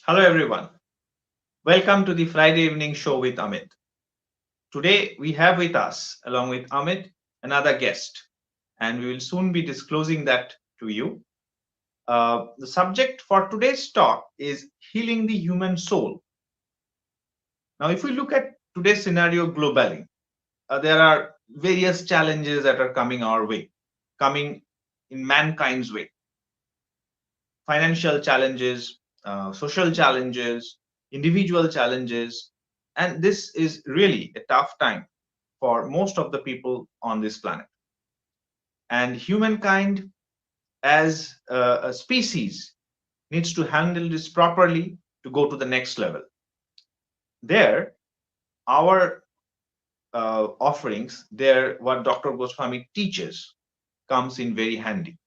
Hello, everyone. Welcome to the Friday evening show with Amit. Today, we have with us, along with Amit, another guest, and we will soon be disclosing that to you. The subject for today's talk is healing the human soul. Now, if we look at today's scenario globally, there are various challenges that are coming our way, coming in mankind's way. Financial challenges, social challenges, individual challenges, and this is really a tough time for most of the people on this planet. And humankind, as a species, needs to handle this properly to go to the next level. There, our offerings, there, what Dr. Goswami teaches comes in very handy.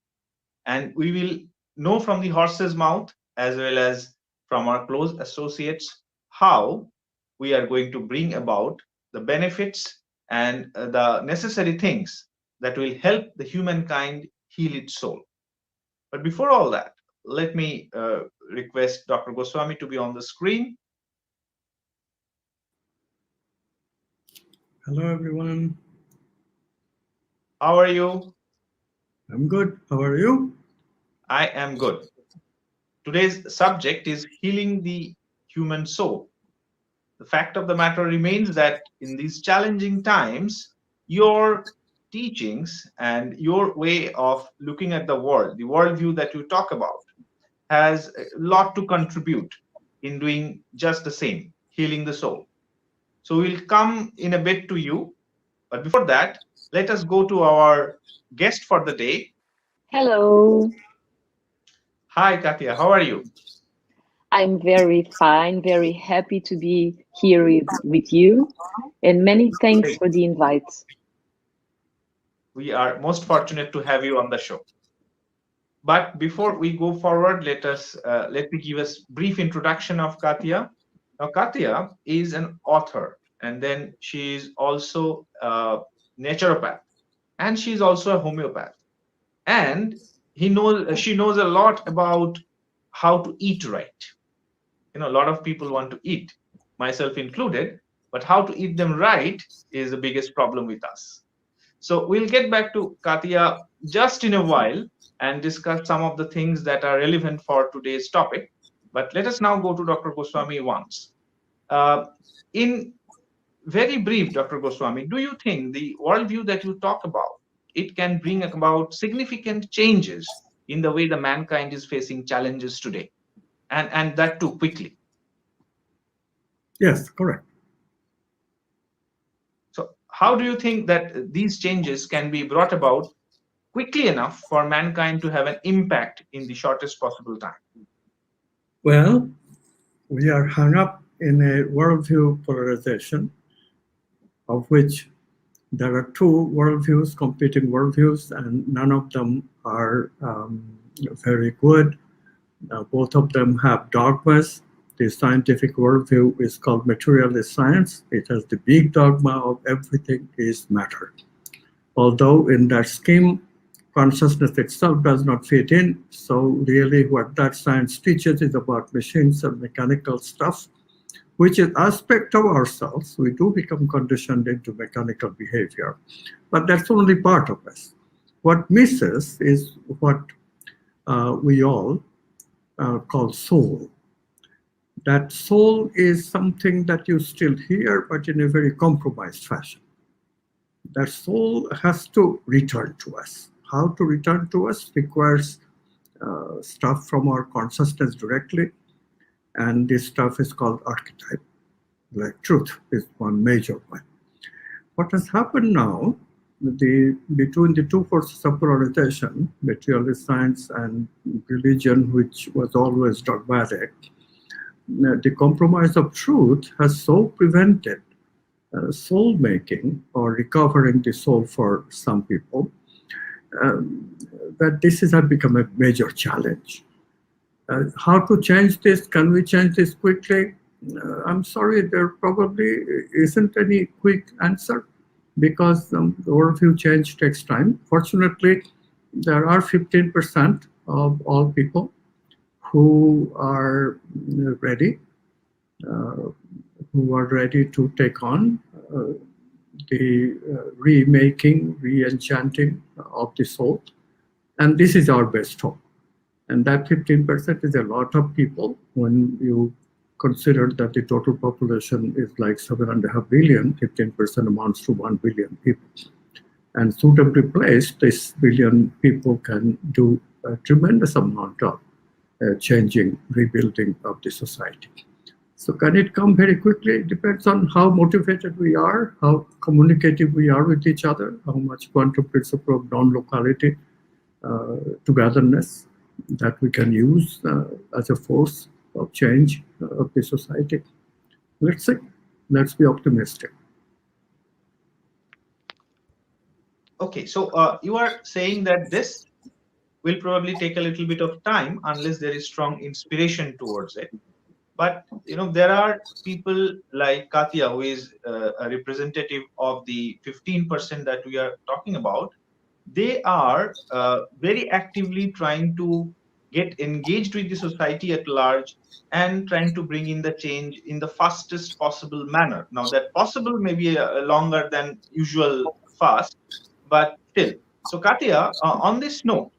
And we will know from the horse's mouth as well as from our close associates how we are going to bring about the benefits and the necessary things that will help the humankind heal its soul. But before all that, let me request Dr. Goswami to be on the screen. Hello, everyone. How are you? I'm good. How are you? I am good. Today's subject is healing the human soul. The fact of the matter remains that in these challenging times, your teachings and your way of looking at the world, the worldview that you talk about, has a lot to contribute in doing just the same, healing the soul. So we'll come in a bit to you, but before that, let us go to our guest for the day. Hello, Hi, Katia, how are you? I'm very fine, very happy to be here with you, and many thanks Great. for the invite. We are most fortunate to have you on the show. But before we go forward, let me give a brief introduction of Katia. Now, Katia is an author, and then she is also a naturopath, and she is also a homeopath. And she knows a lot about how to eat right. A lot of people want to eat, myself included, but how to eat them right is the biggest problem with us. So we'll get back to Katia just in a while and discuss some of the things that are relevant for today's topic. But let us now go to Dr. Goswami once. Uh, in very brief, Dr. Goswami, do you think the worldview that you talk about, it can bring about significant changes in the way the mankind is facing challenges today, and that too quickly? Yes, correct. So how do you think that these changes can be brought about quickly enough for mankind to have an impact in the shortest possible time? Well, we are hung up in a worldview polarization, of which there are two worldviews, competing worldviews, and none of them are very good. Both of them have dogmas. The scientific worldview is called materialist science. It has the big dogma of everything is matter. Although in that scheme, consciousness itself does not fit in. So really what that science teaches is about machines and mechanical stuff, which is aspect of ourselves. We do become conditioned into mechanical behavior, but that's only part of us. What misses is what we all call soul. That soul is something that you still hear, but in a very compromised fashion. That soul has to return to us. How to return to us requires stuff from our consciousness directly, and this stuff is called archetype. Like truth is one major one. What has happened now, between the two forces of polarization, materialist science and religion, which was always dogmatic, the compromise of truth has so prevented soul making or recovering the soul for some people um, that this has become a major challenge. How to change this? Can we change this quickly? I'm sorry, there probably isn't any quick answer because the worldview change takes time. Fortunately, there are 15% of all people who are ready, who are ready to take on the remaking, re-enchanting of the soul. And this is our best hope. And that 15% is a lot of people when you consider that the total population is like 7.5 billion, 15% amounts to 1 billion people. And suitably placed, this billion people can do a tremendous amount of changing, rebuilding of the society. So can it come very quickly? It depends on how motivated we are, how communicative we are with each other, how much quantum principle of non-locality, togetherness that we can use as a force of change of the society. Let's see. Let's be optimistic. Okay, so you are saying that this will probably take a little bit of time unless there is strong inspiration towards it. But there are people like Katya, who is a representative of the 15% that we are talking about. They are very actively trying to get engaged with the society at large and trying to bring in the change in the fastest possible manner. Now, that possible may be longer than usual fast, but still. So, Katya, on this note,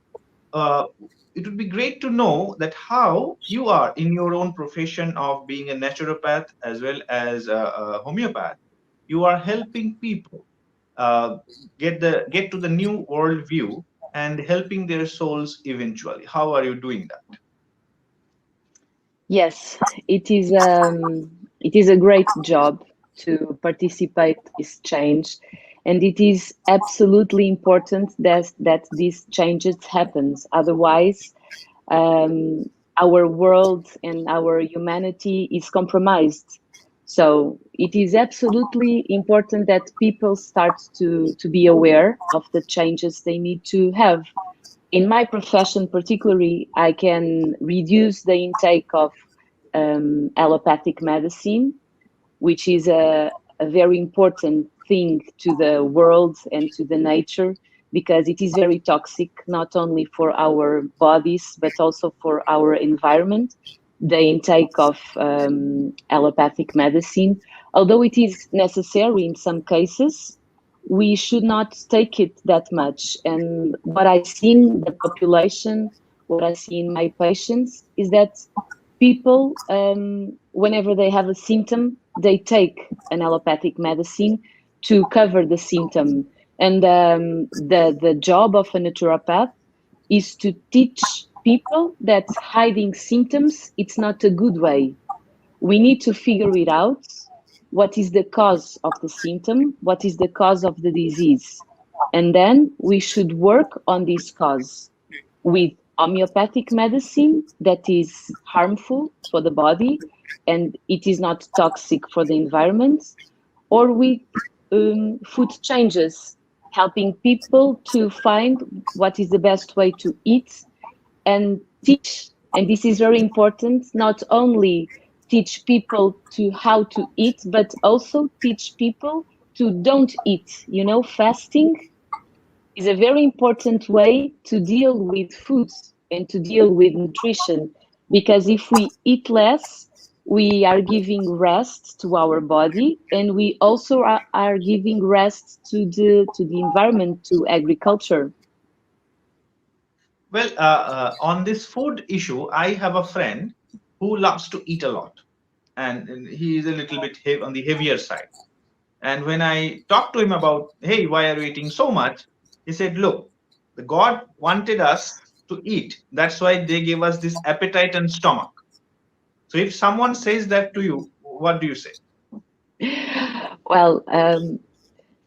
uh, it would be great to know that how you are in your own profession of being a naturopath as well as a homeopath, you are helping people uh, get to the new world view and helping their souls eventually. How are you doing that? Yes, it is a great job to participate in this change, and it is absolutely important that these changes happens. Otherwise, um, our world and our humanity is compromised. So it is absolutely important that people start to be aware of the changes they need to have. In my profession, particularly, I can reduce the intake of allopathic medicine, which is a very important thing to the world and to the nature, because it is very toxic, not only for our bodies, but also for our environment, the intake of allopathic medicine. Although it is necessary in some cases, we should not take it that much. And what I see in the population, what I see in my patients, is that people, whenever they have a symptom, they take an allopathic medicine to cover the symptom. And the job of a naturopath is to teach people that hiding symptoms, it's not a good way. We need to figure it out. What is the cause of the symptom? What is the cause of the disease? And then we should work on this cause with homeopathic medicine that is harmful for the body and it is not toxic for the environment, or with food changes, helping people to find what is the best way to eat and teach. And this is very important, not only teach people to how to eat, but also teach people to don't eat. You know, fasting is a very important way to deal with food and to deal with nutrition, because if we eat less, we are giving rest to our body, and we also are giving rest to the environment, to agriculture. Well, on this food issue, I have a friend who loves to eat a lot, and he is a little bit on the heavier side. And when I talked to him about, hey, why are you eating so much? He said, look, the God wanted us to eat. That's why they gave us this appetite and stomach. So if someone says that to you, what do you say? Well,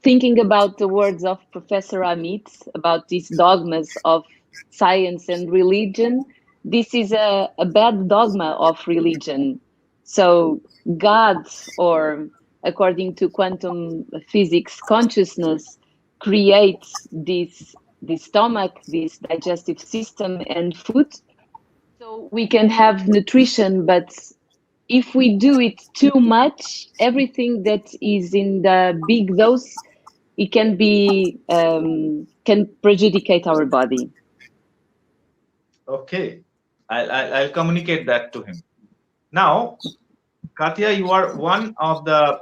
thinking about the words of Professor Amit about these dogmas of science and religion, this is a bad dogma of religion. So, God, or according to quantum physics, consciousness creates this stomach, this digestive system, and food so we can have nutrition. But if we do it too much, everything that is in the big dose, it can be can prejudicate our body. Okay. I'll communicate that to him. Now, Katya, you are one of the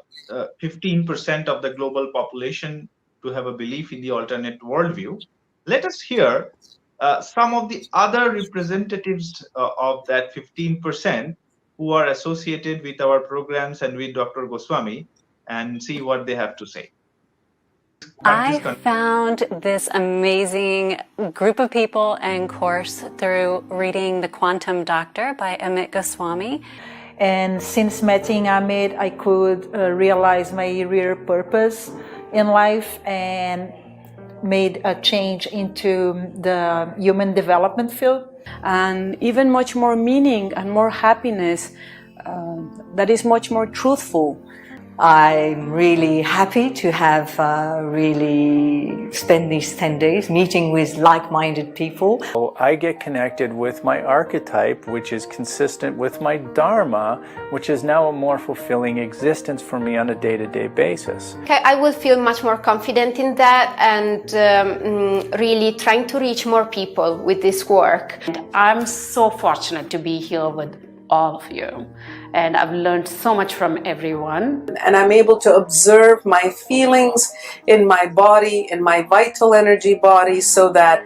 15% of the global population to have a belief in the alternate worldview. Let us hear some of the other representatives of that 15% who are associated with our programs and with Dr. Goswami and see what they have to say. I found this amazing group of people and course through reading The Quantum Doctor by Amit Goswami. And since meeting Amit, I could realize my real purpose in life and made a change into the human development field. And even much more meaning and more happiness that is much more truthful. I'm really happy to have really spent these 10 days meeting with like-minded people. I get connected with my archetype, which is consistent with my dharma, which is now a more fulfilling existence for me on a day-to-day basis. Okay, I will feel much more confident in that and really trying to reach more people with this work. I'm so fortunate to be here with all of you, and I've learned so much from everyone. And I'm able to observe my feelings in my body, in my vital energy body, so that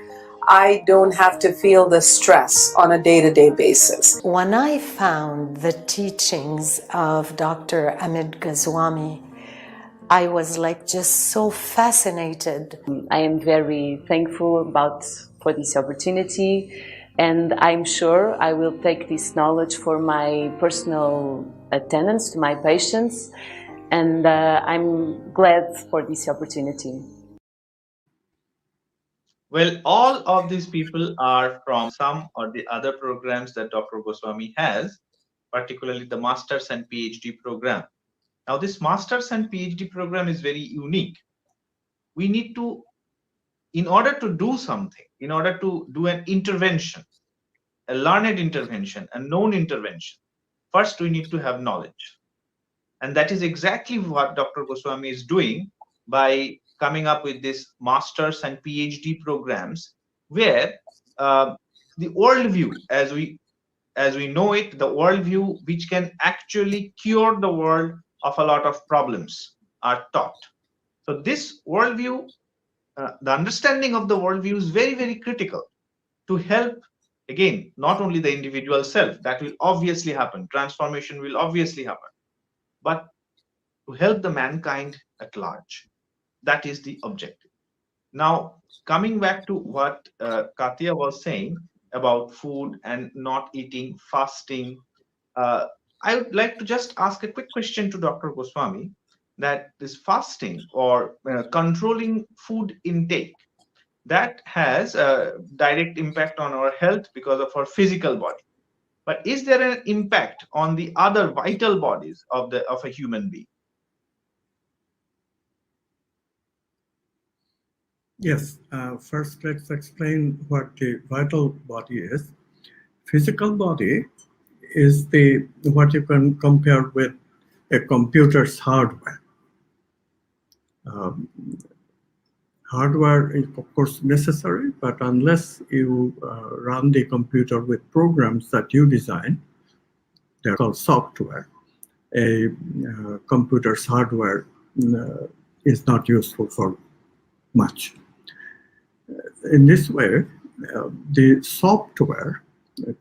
I don't have to feel the stress on a day-to-day basis. When I found the teachings of Dr. Amit Goswami, I was like just so fascinated. I am very thankful for this opportunity, and I'm sure I will take this knowledge for my personal attendance to my patients, and I'm glad for this opportunity. Well, all of these people are from some or the other programs that Dr. Goswami has, particularly the Masters and PhD program. Now, this Masters and PhD program is very unique. We need to, in order to do something, in order to do an intervention, a learned intervention, a known intervention, first we need to have knowledge. And that is exactly what Dr. Goswami is doing by coming up with this Masters and PhD programs, where the worldview, as we know it, the worldview which can actually cure the world of a lot of problems are taught. So this worldview, the understanding of the worldview is very, very critical to help, again, not only the individual self, that will obviously happen, transformation will obviously happen, but to help the mankind at large. That is the objective. Now, coming back to what Katya was saying about food and not eating, fasting, I would like to just ask a quick question to Dr. Goswami, that this fasting or controlling food intake, that has a direct impact on our health because of our physical body. But is there an impact on the other vital bodies of a human being? Yes. First, let's explain what the vital body is. Physical body is what you can compare with a computer's hardware. Hardware is, of course, necessary, but unless you run the computer with programs that you design, they're called software, a computer's hardware is not useful for much. In this way, the software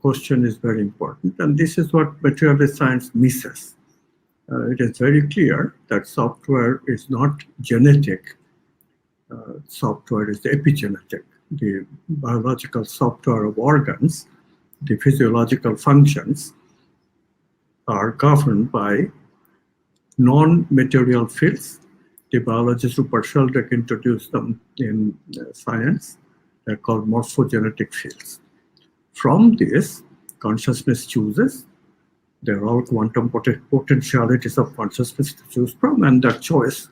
question is very important, and this is what materialist science misses. It is very clear that software is not genetic. Software is epigenetic. The biological software of organs, the physiological functions, are governed by non-material fields. The biologist Rupert Sheldrake introduced them in science. They're called morphogenetic fields. From this, consciousness chooses. They're all quantum potentialities of consciousness to choose from, and that choice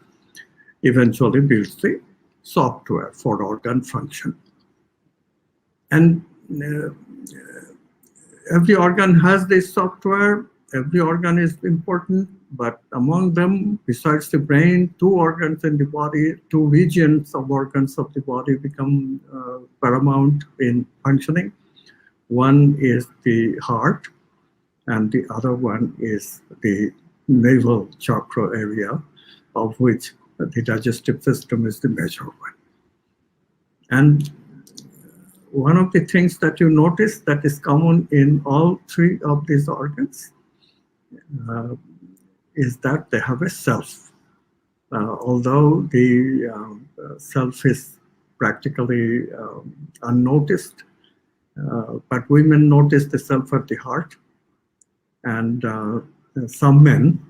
eventually builds the software for organ function. And every organ has this software. Every organ is important, but among them, besides the brain, two organs in the body, two regions of organs of the body become paramount in functioning. One is the heart, and the other one is the navel chakra area, of which the digestive system is the major one. And one of the things that you notice that is common in all three of these organs is that they have a self. Although the self is practically unnoticed, but women notice the self at the heart, and some men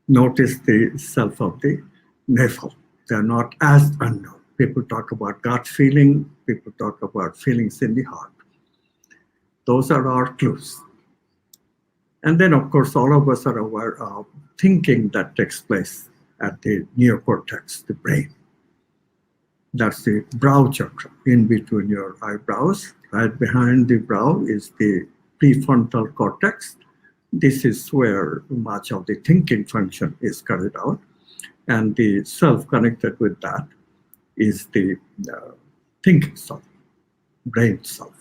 notice the self of the navel. They're not as unknown. People talk about gut feeling, people talk about feelings in the heart. Those are our clues. And then, of course, all of us are aware of thinking that takes place at the neocortex, the brain. That's the brow chakra, in between your eyebrows. Right behind the brow is the prefrontal cortex. This is where much of the thinking function is carried out. And the self connected with that is the thinking self, brain self.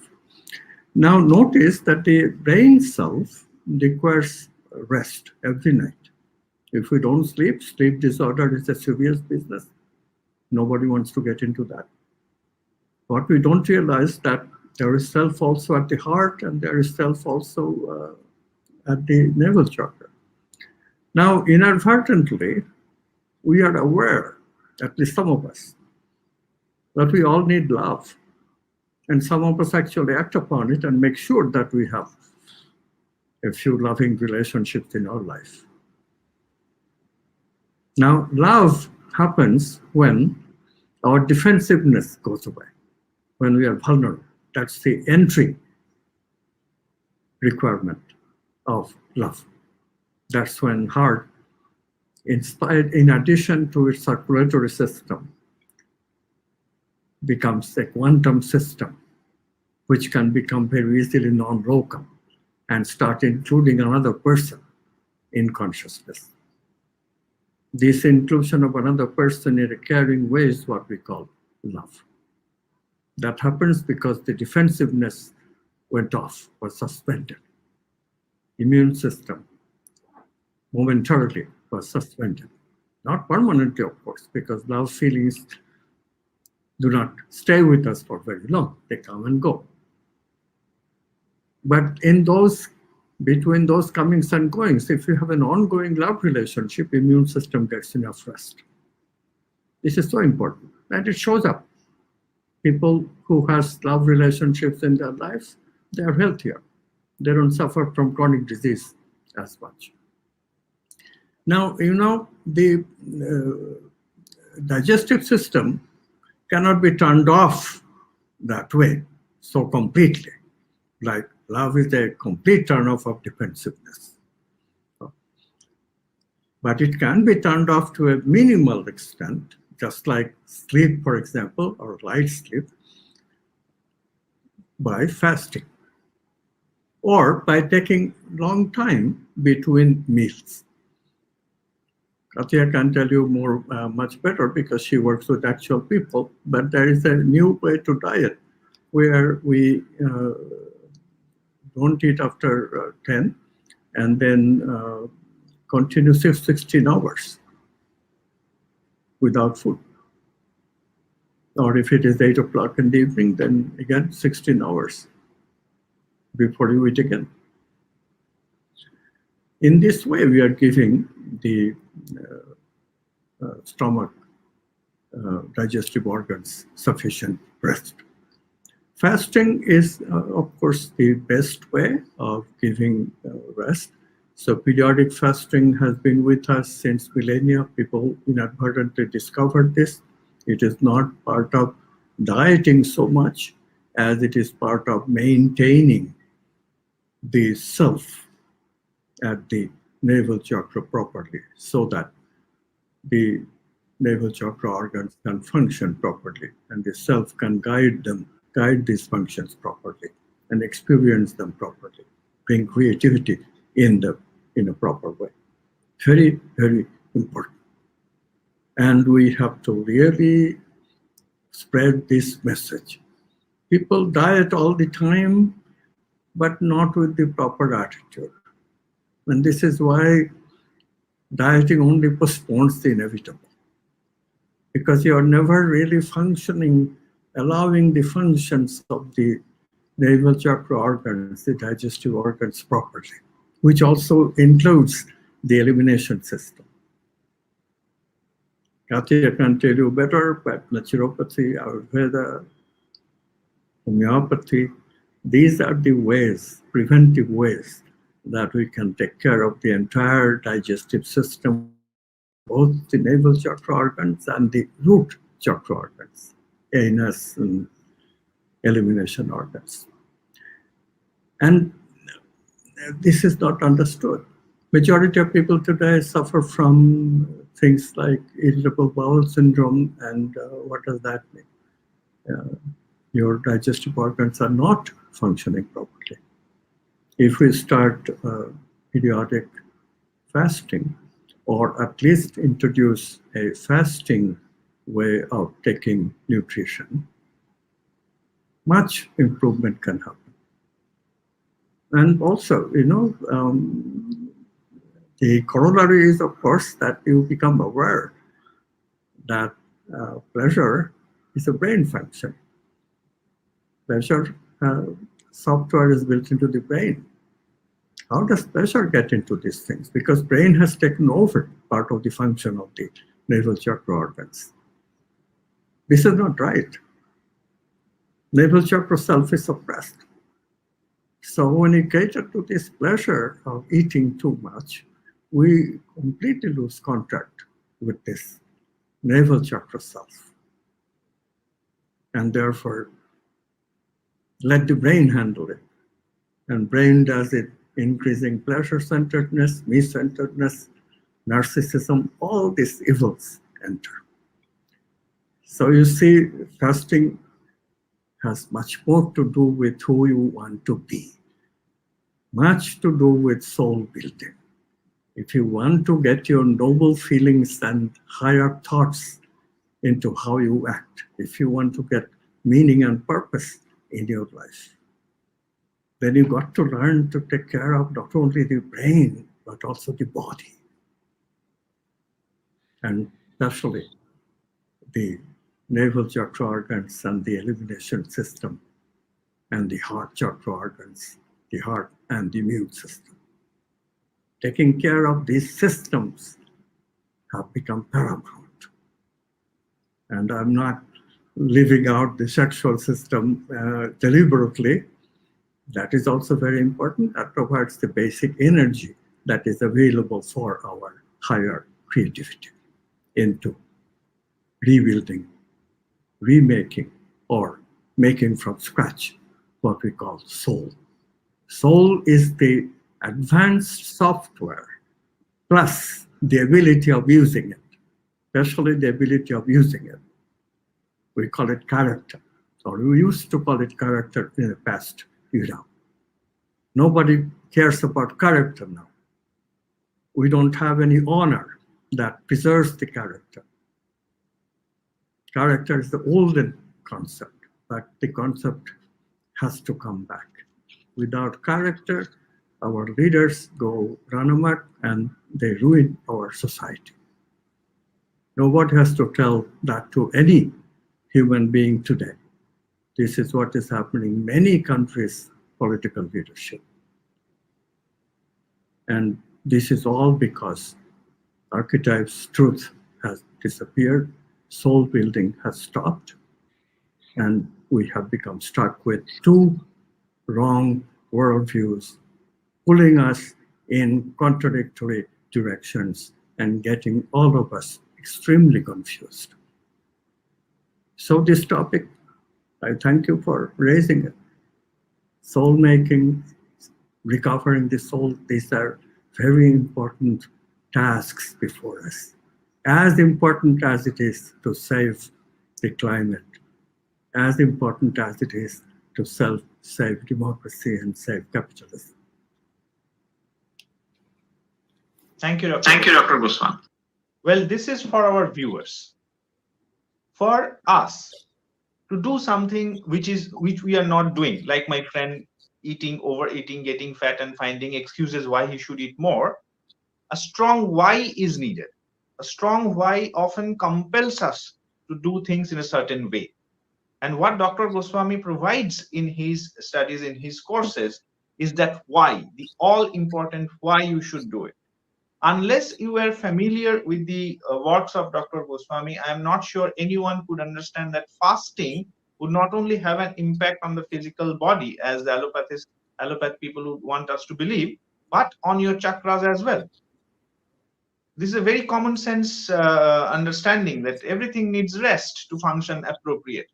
Now notice that the brain self requires rest every night. If we don't sleep, sleep disorder is a serious business. Nobody wants to get into that. What we don't realize that there is self also at the heart, and there is self also at the navel chakra. Now, inadvertently, we are aware, at least some of us, that we all need love. And some of us actually act upon it and make sure that we have a few loving relationships in our life. Now, love happens when our defensiveness goes away, when we are vulnerable. That's the entry requirement of love. That's when heart, in addition to its circulatory system, becomes a quantum system, which can become very easily non-local and start including another person in consciousness. This inclusion of another person in a caring way is what we call love. That happens because the defensiveness went off or suspended. Immune system momentarily was suspended. Not permanently, of course, because love feelings do not stay with us for very long. They come and go. But in those, between those comings and goings, if you have an ongoing love relationship, immune system gets enough rest. This is so important, and it shows up. People who has love relationships in their lives, they are healthier. They don't suffer from chronic disease as much. Now, you know, the digestive system cannot be turned off that way so completely. Like love is a complete turn off of defensiveness. But it can be turned off to a minimal extent, just like sleep, for example, or light sleep, by fasting or by taking long time between meals. Katya can tell you more, much better because she works with actual people, but there is a new way to diet where we don't eat after 10 and then continue 16 hours without food. Or if it is 8 o'clock in the evening, then again 16 hours before you eat again. In this way, we are giving the stomach, digestive organs sufficient rest. Fasting is, of course, the best way of giving rest. So periodic fasting has been with us since millennia. People inadvertently discovered this. It is not part of dieting so much as it is part of maintaining the self at the navel chakra properly so that the navel chakra organs can function properly and the self can guide these functions properly and experience them properly, bring creativity in a proper way. Very, very important. And we have to really spread this message. People diet all the time but not with the proper attitude. And this is why dieting only postpones the inevitable. Because you are never really functioning, allowing the functions of the navel chakra organs, the digestive organs properly, which also includes the elimination system. Katya can tell you better, but naturopathy, Ayurveda, homeopathy, these are the ways, preventive ways, that we can take care of the entire digestive system, both the navel chakra organs and the root chakra organs, anus and elimination organs. And this is not understood. Majority of people today suffer from things like irritable bowel syndrome, and what does that mean? Your digestive organs are not functioning properly. If we start periodic fasting, or at least introduce a fasting way of taking nutrition, much improvement can happen. And also, the corollary is, of course, that you become aware that pleasure is a brain function. Pleasure software is built into the brain. How does pleasure get into these things? Because brain has taken over part of the function of the navel chakra organs. This is not right. Navel chakra self is suppressed. So when you cater to this pleasure of eating too much, we completely lose contact with this navel chakra self. And therefore, let the brain handle it. And brain does it, increasing pleasure-centeredness, me-centeredness, narcissism, all these evils enter. So you see, fasting has much more to do with who you want to be, much to do with soul building. If you want to get your noble feelings and higher thoughts into how you act, if you want to get meaning and purpose in your life, then you got to learn to take care of not only the brain, but also the body. And especially the navel chakra organs and the elimination system, and the heart chakra organs, the heart and the immune system. Taking care of these systems have become paramount. And I'm not leaving out the sexual system deliberately. That is also very important. That provides the basic energy that is available for our higher creativity into rebuilding, remaking, or making from scratch what we call soul. Soul is the advanced software plus the ability of using it, especially the ability of using it. We call it character, or we used to call it character in the past era. Nobody cares about character now. We don't have any honor that preserves the character. Character is the olden concept, but the concept has to come back. Without character, our leaders go run amok and they ruin our society. Nobody has to tell that to any human being today. This is what is happening in many countries' political leadership. And this is all because archetypes' truth has disappeared, soul building has stopped, and we have become stuck with two wrong worldviews, pulling us in contradictory directions and getting all of us extremely confused. So this topic, I thank you for raising it. Soul making, recovering the soul, these are very important tasks before us. As important as it is to save the climate, as important as it is to save democracy and save capitalism. Thank you, Dr. Thank you, Dr. Goswami. Well, this is for our viewers. For us to do something which we are not doing, like my friend eating, overeating, getting fat, and finding excuses why he should eat more. A strong why is needed. A strong why often compels us to do things in a certain way. And what Dr. Goswami provides in his studies, in his courses, is that why, the all important why you should do it. Unless you are familiar with the works of Dr. Goswami, I am not sure anyone could understand that fasting would not only have an impact on the physical body, as the allopath people would want us to believe, but on your chakras as well. This is a very common sense understanding that everything needs rest to function appropriately.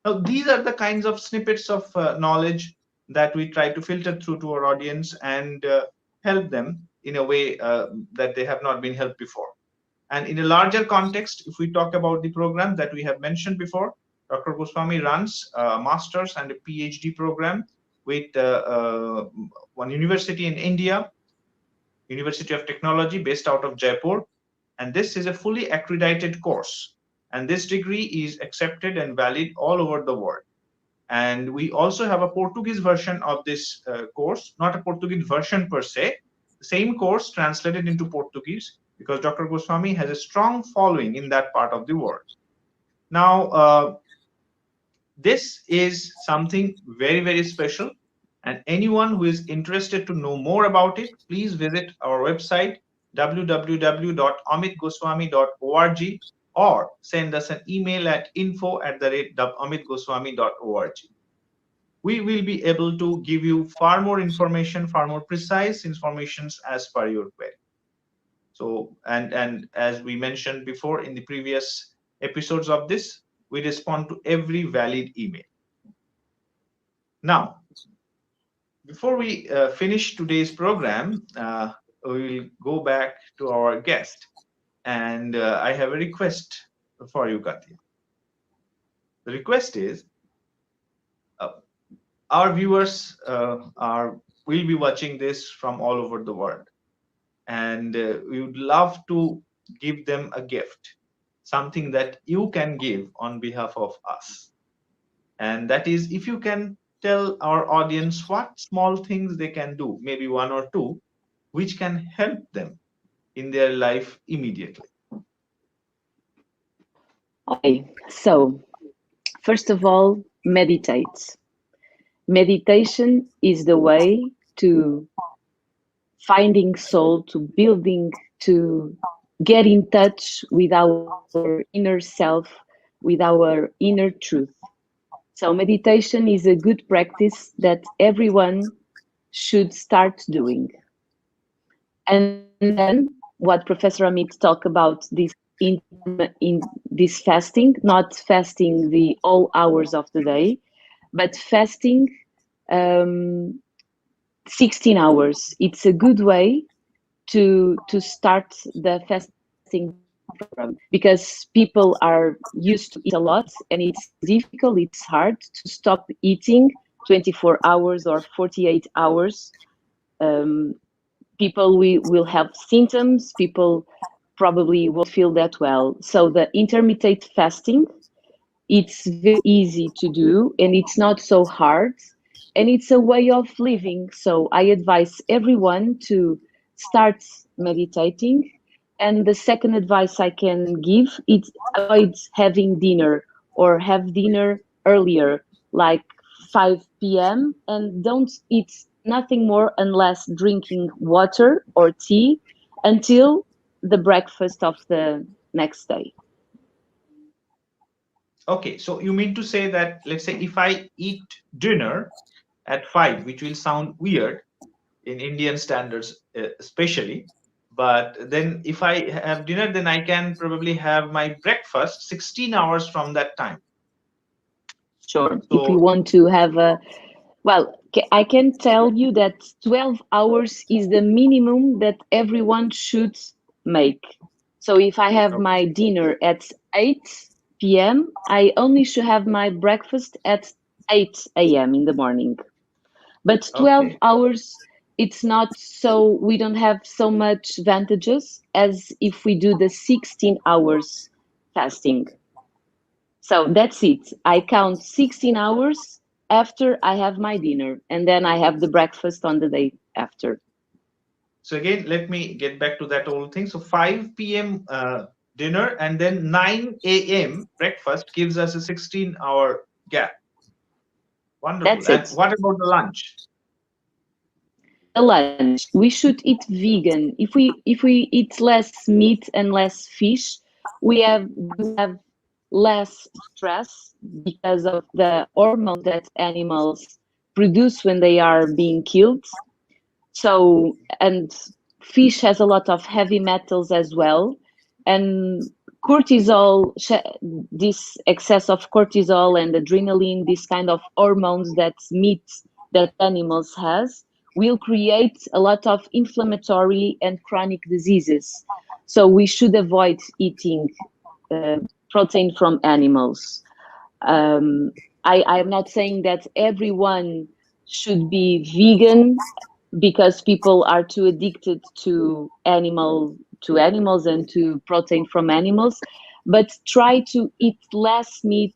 Now, these are the kinds of snippets of knowledge that we try to filter through to our audience and help them in a way that they have not been helped before. And in a larger context, if we talk about the program that we have mentioned before, Dr. Goswami runs a master's and a PhD program with one university in India, University of Technology based out of Jaipur. And this is a fully accredited course. And this degree is accepted and valid all over the world. And we also have a Portuguese version of this course, not a Portuguese version per se, the same course translated into Portuguese, because Dr. Goswami has a strong following in that part of the world. Now, this is something very, very special. And anyone who is interested to know more about it, please visit our website, www.amitgoswami.org, or send us an email at info@amitgoswami.org. We will be able to give you far more information, far more precise information as per your query. So, and as we mentioned before in the previous episodes of this, we respond to every valid email. Now, before we finish today's program, we will go back to our guest. And I have a request for you, Katia. The request is, our viewers will be watching this from all over the world. And we would love to give them a gift, something that you can give on behalf of us. And that is, if you can tell our audience what small things they can do, maybe one or two, which can help them in their life immediately. Okay, so first of all, meditate. Meditation is the way to finding soul, to building, to get in touch with our inner self, with our inner truth. So meditation is a good practice that everyone should start doing. And then what Professor Amit talked about, this in this fasting, not fasting the all hours of the day, but fasting 16 hours. It's a good way to start the fasting program, because people are used to eat a lot and it's difficult, it's hard to stop eating 24 hours or 48 hours. People will have symptoms, people probably won't feel that well. So the intermittent fasting, it's very easy to do and it's not so hard, and it's a way of living. So I advise everyone to start meditating. And the second advice I can give is avoid having dinner, or have dinner earlier, like 5 p.m. and don't eat nothing more unless drinking water or tea until the breakfast of the next day. Okay, so you mean to say that, let's say, if I eat dinner at 5, which will sound weird in Indian standards especially, but then if I have dinner, then I can probably have my breakfast 16 hours from that time. Sure. So, if you want to have well, I can tell you that 12 hours is the minimum that everyone should make. So if I have my dinner at 8 p.m., I only should have my breakfast at 8 a.m. in the morning. But 12 hours, it's not so, we don't have so much advantages as if we do the 16 hours fasting. So that's it. I count 16 hours after I have my dinner, and then I have the breakfast on the day after. So again, let me get back to that old thing. So 5 p.m. Dinner and then 9 a.m. breakfast gives us a 16-hour gap. Wonderful. That's And it. what about the lunch? The lunch, we should eat vegan. If we eat less meat and less fish, we have less stress because of the hormone that animals produce when they are being killed. So, and fish has a lot of heavy metals as well, and cortisol, this excess of cortisol and adrenaline, this kind of hormones that meat that animals has, will create a lot of inflammatory and chronic diseases. So we should avoid eating uh, protein from animals. I'm not saying that everyone should be vegan because people are too addicted to animals and to protein from animals, but try to eat less meat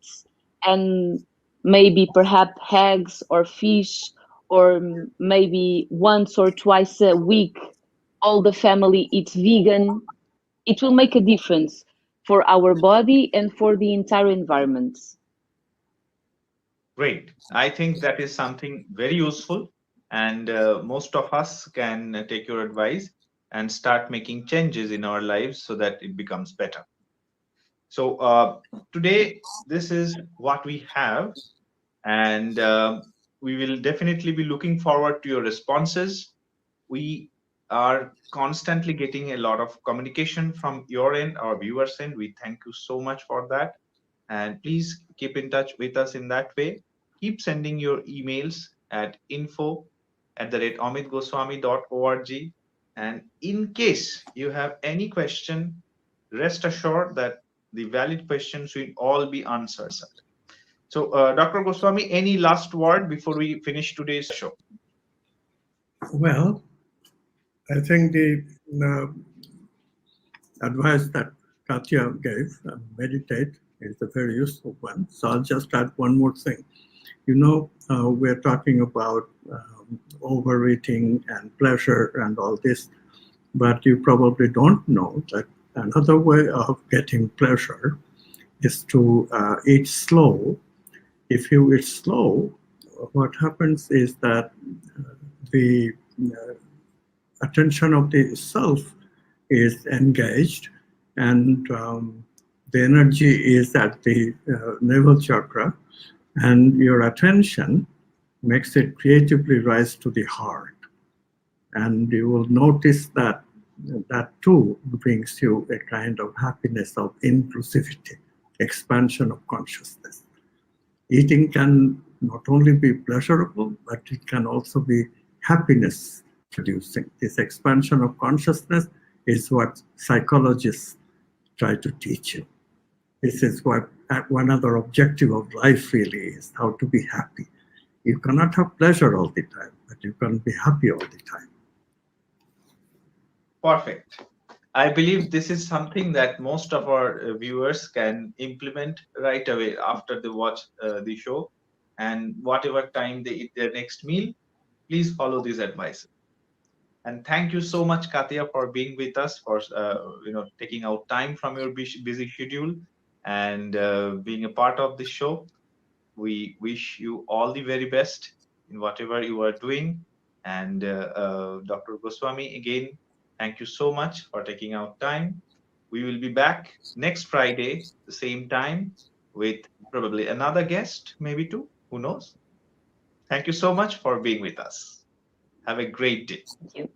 and maybe perhaps eggs or fish, or maybe once or twice a week all the family eats vegan. It will make a difference for our body and for the entire environment. Great. I think that is something very useful, and most of us can take your advice and start making changes in our lives so that it becomes better. So today, this is what we have, and we will definitely be looking forward to your responses. We are constantly getting a lot of communication from your end, our viewers end. We thank you so much for that. And please keep in touch with us in that way. Keep sending your emails at info@amitgoswami.org. And in case you have any question, rest assured that the valid questions will all be answered. So, Dr. Goswami, any last word before we finish today's show? Well, I think the advice that Katya gave, meditate, is a very useful one. So I'll just add one more thing. You know, we're talking about overeating and pleasure and all this, but you probably don't know that another way of getting pleasure is to eat slow. If you eat slow, what happens is that the attention of the self is engaged, and the energy is at the navel chakra, and your attention makes it creatively rise to the heart. And you will notice that that too brings you a kind of happiness of inclusivity, expansion of consciousness. Eating can not only be pleasurable, but it can also be happiness producing. This expansion of consciousness is what psychologists try to teach you. This is what one other objective of life really is, how to be happy. You cannot have pleasure all the time, but you can be happy all the time. Perfect. I believe this is something that most of our viewers can implement right away after they watch the show. And whatever time they eat their next meal, please follow these advice. And thank you so much, Katya, for being with us, for taking out time from your busy schedule and being a part of the show. We wish you all the very best in whatever you are doing. And Dr. Goswami, again, thank you so much for taking out time. We will be back next Friday, the same time, with probably another guest, maybe two, who knows. Thank you so much for being with us. Have a great day. Thank you.